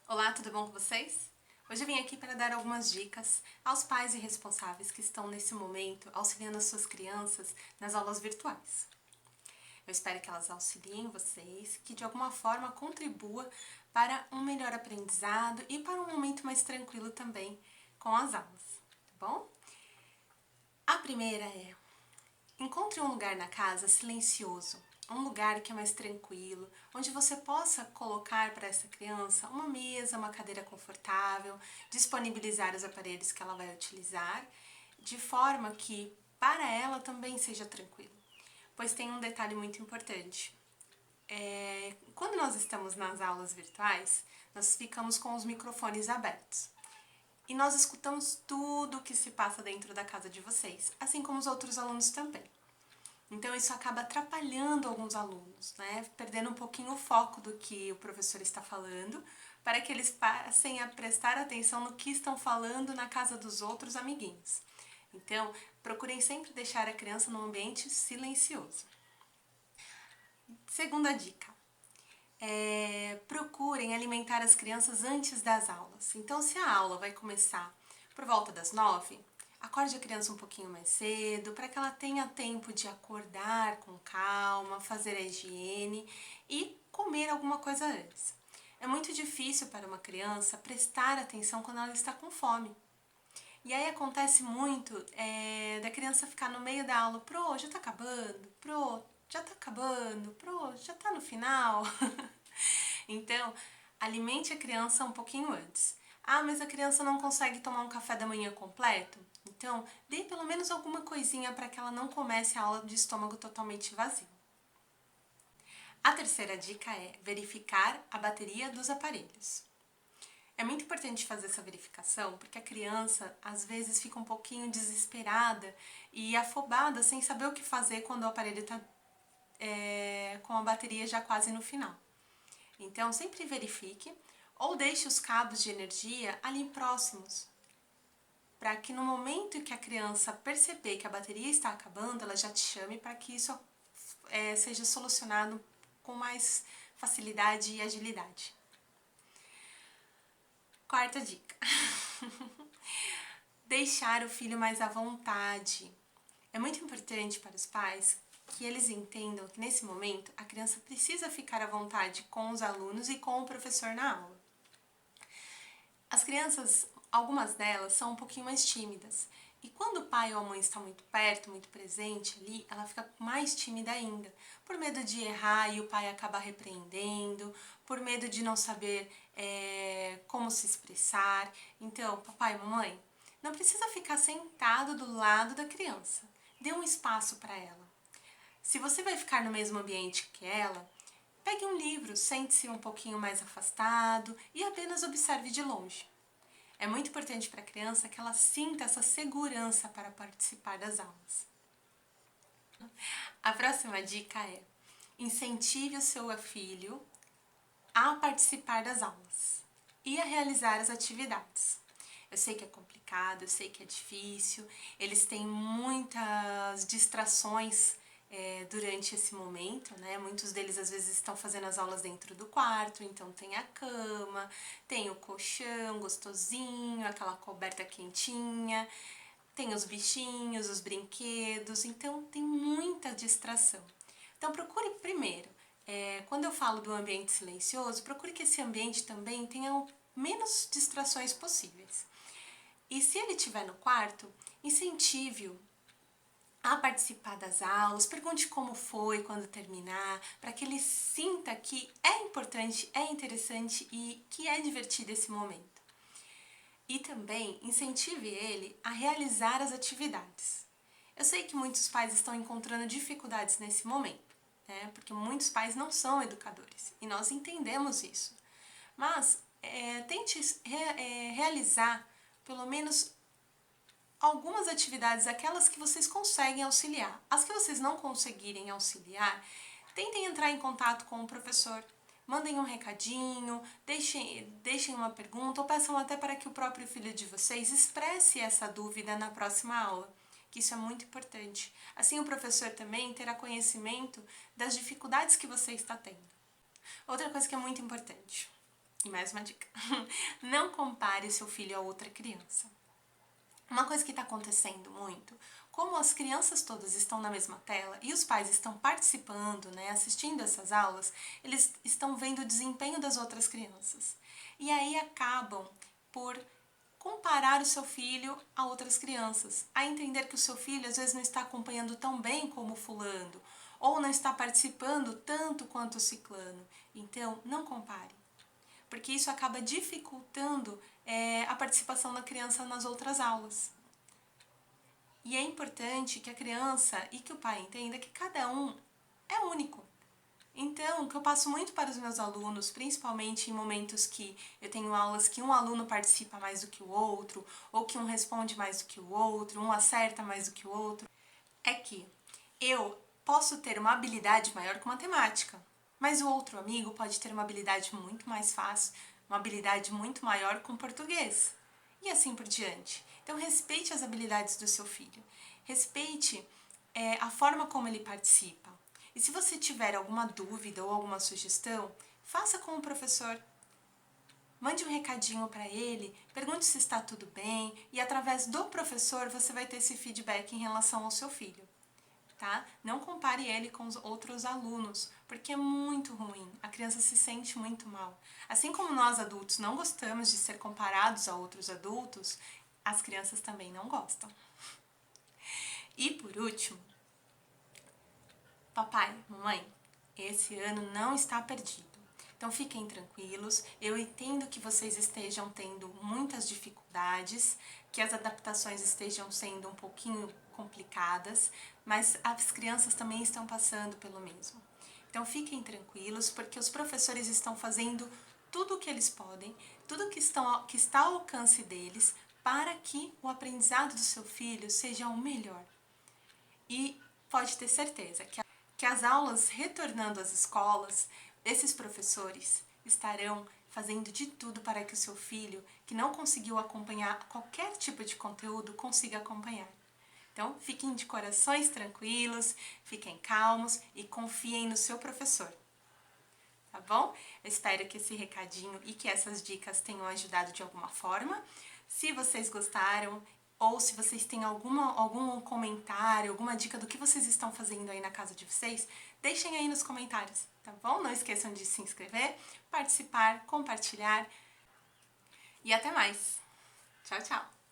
Olá, tudo bom com vocês? Hoje eu vim aqui para dar algumas dicas aos pais e responsáveis que estão nesse momento auxiliando as suas crianças nas aulas virtuais. Eu espero que elas auxiliem vocês, que de alguma forma contribua para um melhor aprendizado e para um momento mais tranquilo também com as aulas, tá bom? A primeira é: encontre um lugar na casa silencioso, um lugar que é mais tranquilo, onde você possa colocar para essa criança uma mesa, uma cadeira confortável, disponibilizar os aparelhos que ela vai utilizar, de forma que para ela também seja tranquilo. Pois tem um detalhe muito importante. Quando nós estamos nas aulas virtuais, nós ficamos com os microfones abertos. E nós escutamos tudo o que se passa dentro da casa de vocês, assim como os outros alunos também. Então isso acaba atrapalhando alguns alunos, né? Perdendo um pouquinho o foco do que o professor está falando, para que eles passem a prestar atenção no que estão falando na casa dos outros amiguinhos. Então, procurem sempre deixar a criança num ambiente silencioso. Segunda dica: procurem alimentar as crianças antes das aulas. Então, se a aula vai começar por volta das 9, acorde a criança um pouquinho mais cedo, para que ela tenha tempo de acordar com calma, fazer a higiene e comer alguma coisa antes. É muito difícil para uma criança prestar atenção quando ela está com fome. E aí acontece muito da criança ficar no meio da aula: pro, já tá acabando, pro, já tá acabando, pro, já tá no final. Então, alimente a criança um pouquinho antes. Ah, mas a criança não consegue tomar um café da manhã completo? Então, dê pelo menos alguma coisinha para que ela não comece a aula de estômago totalmente vazio. A terceira dica é verificar a bateria dos aparelhos. É muito importante fazer essa verificação porque a criança às vezes fica um pouquinho desesperada e afobada sem saber o que fazer quando o aparelho está com a bateria já quase no final. Então, sempre verifique ou deixe os cabos de energia ali próximos, para que no momento que a criança perceber que a bateria está acabando, ela já te chame para que isso seja solucionado com mais facilidade e agilidade. Quarta dica: deixar o filho mais à vontade. É muito importante para os pais que eles entendam que nesse momento a criança precisa ficar à vontade com os alunos e com o professor na aula. As crianças, algumas delas, são um pouquinho mais tímidas. E quando o pai ou a mãe está muito perto, muito presente ali, ela fica mais tímida ainda. Por medo de errar e o pai acabar repreendendo, por medo de não saber como se expressar. Então, papai e mamãe, não precisa ficar sentado do lado da criança. Dê um espaço para ela. Se você vai ficar no mesmo ambiente que ela, pegue um livro, sente-se um pouquinho mais afastado e apenas observe de longe. É muito importante para a criança que ela sinta essa segurança para participar das aulas. A próxima dica é: incentive o seu filho a participar das aulas e a realizar as atividades. Eu sei que é complicado, eu sei que é difícil, eles têm muitas distrações durante esse momento, né? Muitos deles às vezes estão fazendo as aulas dentro do quarto, então tem a cama, tem o colchão gostosinho, aquela coberta quentinha, tem os bichinhos, os brinquedos, então tem muita distração. Então procure primeiro, quando eu falo do ambiente silencioso, procure que esse ambiente também tenha menos distrações possíveis. E se ele estiver no quarto, incentive-o a participar das aulas, pergunte como foi quando terminar, para que ele sinta que é importante, é interessante e que é divertido esse momento. E também incentive ele a realizar as atividades. Eu sei que muitos pais estão encontrando dificuldades nesse momento, né? Porque muitos pais não são educadores e nós entendemos isso. Mas tente realizar pelo menos algumas atividades, aquelas que vocês conseguem auxiliar. As que vocês não conseguirem auxiliar, tentem entrar em contato com o professor. Mandem um recadinho, deixem uma pergunta ou peçam até para que o próprio filho de vocês expresse essa dúvida na próxima aula, que isso é muito importante. Assim o professor também terá conhecimento das dificuldades que você está tendo. Outra coisa que é muito importante: E mais uma dica. Não compare seu filho a outra criança. Uma coisa que está acontecendo muito, como as crianças todas estão na mesma tela e os pais estão participando, né, assistindo essas aulas, eles estão vendo o desempenho das outras crianças. E aí acabam por comparar o seu filho a outras crianças, a entender que o seu filho às vezes não está acompanhando tão bem como o fulano, ou não está participando tanto quanto o ciclano. Então, não compare, porque isso acaba dificultando a participação da criança nas outras aulas. E é importante que a criança e que o pai entenda que cada um é único. Então, o que eu passo muito para os meus alunos, principalmente em momentos que eu tenho aulas que um aluno participa mais do que o outro, ou que um responde mais do que o outro, um acerta mais do que o outro, é que eu posso ter uma habilidade maior com matemática, mas o outro amigo pode ter uma habilidade muito mais fácil, uma habilidade muito maior com português. E assim por diante. Então, respeite as habilidades do seu filho. Respeite a forma como ele participa. E se você tiver alguma dúvida ou alguma sugestão, faça com o professor. Mande um recadinho para ele, pergunte se está tudo bem e através do professor você vai ter esse feedback em relação ao seu filho. Tá? Não compare ele com os outros alunos, porque é muito ruim, a criança se sente muito mal. Assim como nós adultos não gostamos de ser comparados a outros adultos, as crianças também não gostam. E por último, papai, mamãe, esse ano não está perdido. Então fiquem tranquilos, eu entendo que vocês estejam tendo muitas dificuldades, que as adaptações estejam sendo um pouquinho complicadas, mas as crianças também estão passando pelo mesmo. Então fiquem tranquilos, porque os professores estão fazendo tudo o que eles podem, tudo que está ao alcance deles, para que o aprendizado do seu filho seja o melhor. E pode ter certeza que as aulas retornando às escolas, esses professores estarão fazendo de tudo para que o seu filho, que não conseguiu acompanhar qualquer tipo de conteúdo, consiga acompanhar. Então, fiquem de corações tranquilos, fiquem calmos e confiem no seu professor. Tá bom? Eu espero que esse recadinho e que essas dicas tenham ajudado de alguma forma. Se vocês gostaram ou se vocês têm algum comentário, alguma dica do que vocês estão fazendo aí na casa de vocês, deixem aí nos comentários, tá bom? Não esqueçam de se inscrever, participar, compartilhar e até mais. Tchau, tchau!